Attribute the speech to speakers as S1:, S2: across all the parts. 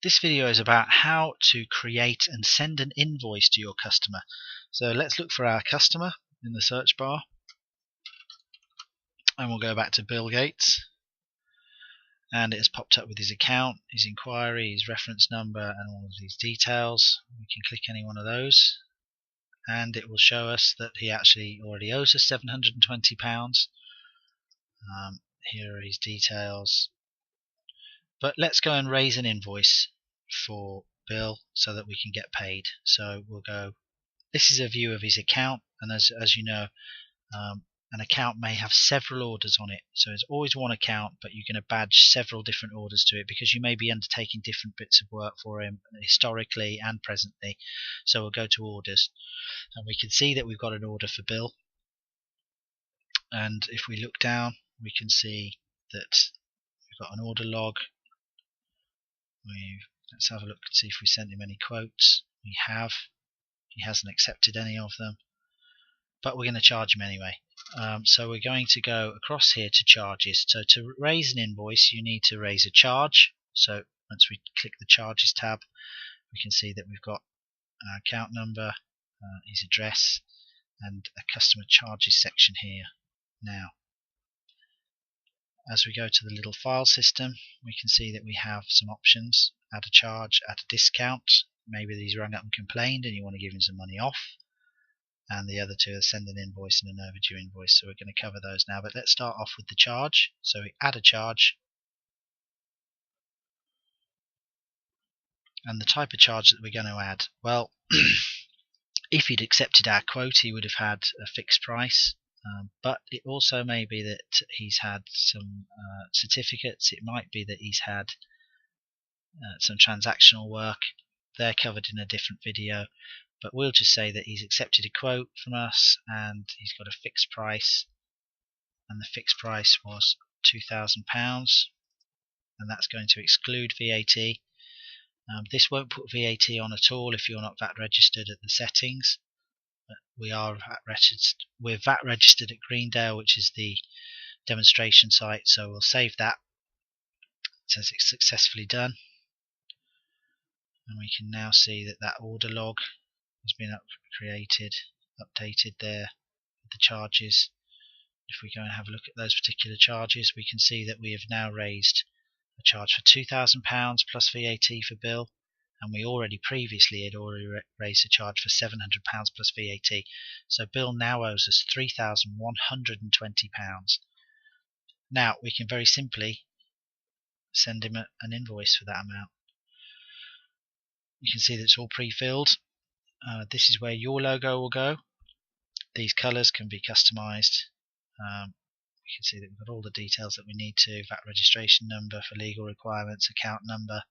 S1: This video is about how to create and send an invoice to your customer. So let's look for our customer in the search bar, and we'll go back to Bill Gates, and it has popped up with his account, his inquiry, his reference number, and all of these details. We can click any one of those and it will show us that he actually already owes us £720. Here are his details. But let's go and raise an invoice for Bill so that we can get paid. So we'll go, this is a view of his account, and as you know, an account may have several orders on it. So it's always one account, but you're going to badge several different orders to it because you may be undertaking different bits of work for him historically and presently. So we'll go to orders, and we can see that we've got an order for Bill. And if we look down, we can see that we've got an order log. Let's have a look and see if we sent him any quotes. We have. He hasn't accepted any of them, but we're going to charge him anyway. So we're going to go across here to charges. So to raise an invoice, you need to raise a charge. So once we click the charges tab, we can see that we've got our account number, his address, and a customer charges section here. Now, as we go to the little file system, we can see that we have some options: add a charge, add a discount. Maybe he's rung up and complained and you want to give him some money off. And the other two are send an invoice and an overdue invoice. So we're going to cover those now, but let's start off with the charge. So we add a charge, and the type of charge that we're going to add, well, if he'd accepted our quote, he would have had a fixed price. But it also may be that he's had some certificates. It might be that he's had some transactional work. They're covered in a different video, but we'll just say that he's accepted a quote from us and he's got a fixed price, and the fixed price was £2,000, and that's going to exclude VAT. This won't put VAT on at all if you're not VAT registered at the settings. But we are VAT registered. We're VAT registered at Greendale, which is the demonstration site, so we'll save that. It says it's successfully done, and we can now see that that order log has been created, updated there with the charges. If we go and have a look at those particular charges, we can see that we have now raised a charge for £2,000 plus VAT for Bill, and we already previously had already raised a charge for £700 plus VAT. So Bill now owes us £3,120. Now we can very simply send him an invoice for that amount. You can see that it's all pre-filled. This is where your logo will go. These colours can be customized. We can see that we've got all the details that we need to: VAT registration number for legal requirements, account number,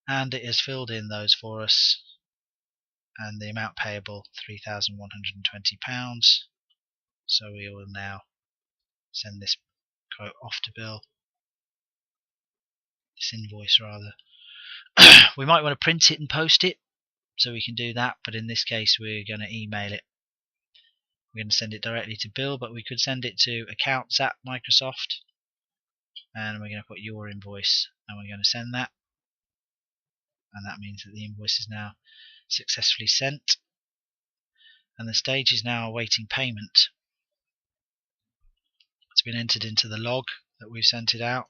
S1: and it has filled in those for us, and the amount payable £3,120. So we will now send this quote off to Bill, this invoice rather. We might want to print it and post it, so we can do that, but in this case we're going to email it. We're going to send it directly to Bill, but we could send it to accounts@Microsoft, and we're going to put your invoice, and we're going to send that, and that means that the invoice is now successfully sent, and the stage is now awaiting payment. It's been entered into the log that we've sent it out.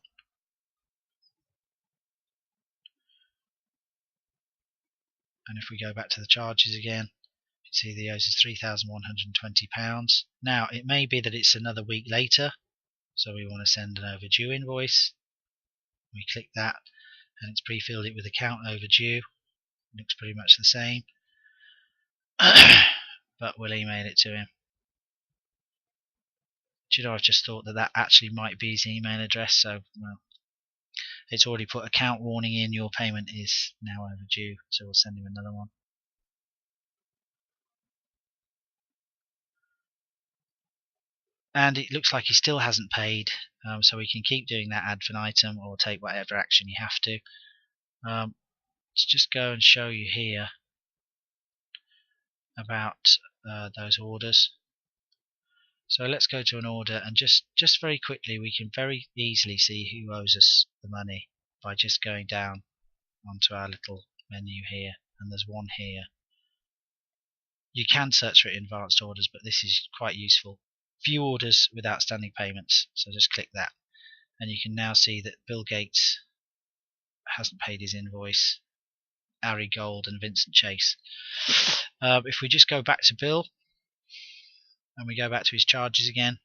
S1: And if we go back to the charges again, you can see the owes is £3,120. Now it may be that it's another week later, so we want to send an overdue invoice. We click that, and it's pre-filled it with account overdue. It looks pretty much the same, but we'll email it to him. Do you know, I've just thought that that actually might be his email address, so well, it's already put account warning in, your payment is now overdue, so we'll send him another one. And it looks like he still hasn't paid, so we can keep doing that ad infinitum or take whatever action you have to. Let's just go and show you here about those orders. So let's go to an order, and just very quickly we can very easily see who owes us the money by just going down onto our little menu here, and there's one here. You can search for it in advanced orders, but this is quite useful. View orders with outstanding payments, so just click that, and you can now see that Bill Gates hasn't paid his invoice, Ari Gold and Vincent Chase. If we just go back to Bill and we go back to his charges again,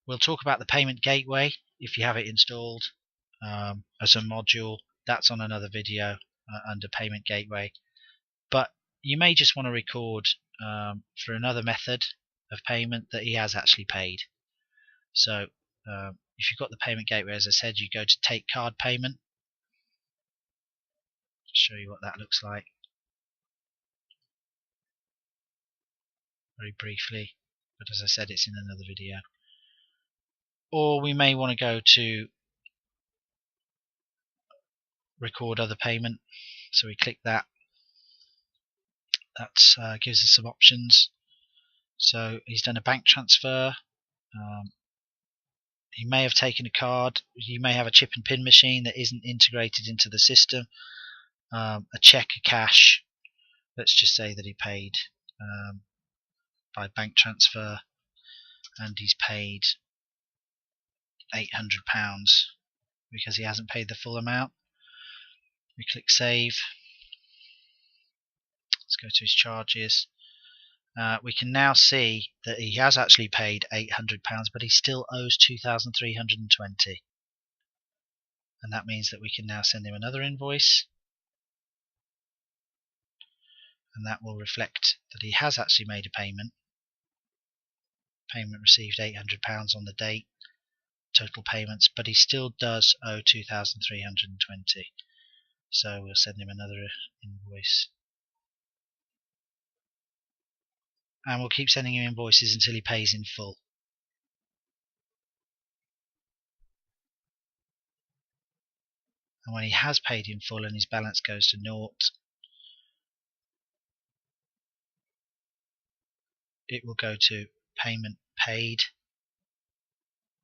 S1: we'll talk about the payment gateway if you have it installed as a module. That's on another video under payment gateway. But you may just want to record for another method of payment that he has actually paid. So if you've got the payment gateway, as I said, you go to take card payment. Just show you what that looks like very briefly, but as I said, it's in another video. Or we may want to go to record other payment, so we click that. That gives us some options. So he's done a bank transfer. He may have taken a card. You may have a chip and pin machine that isn't integrated into the system. A check, a cash. Let's just say that he paid by bank transfer, and he's paid £800 because he hasn't paid the full amount. We click save. Let's go to his charges. We can now see that he has actually paid £800, but he still owes £2,320, and that means that we can now send him another invoice, and that will reflect that he has actually made a payment. Payment received £800 on the date, total payments, but he still does owe £2,320. So we'll send him another invoice. And we'll keep sending him invoices until he pays in full. And when he has paid in full and his balance goes to naught, it will go to payment paid,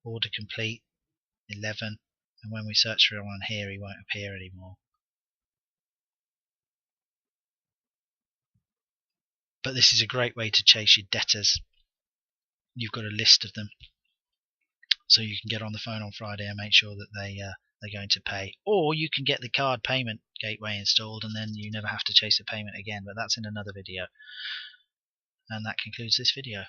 S1: order complete, 11, and when we search for him on here, he won't appear anymore. But this is a great way to chase your debtors. You've got a list of them, so you can get on the phone on Friday and make sure that they're going to pay. Or you can get the card payment gateway installed, and then you never have to chase a payment again, but that's in another video. And that concludes this video.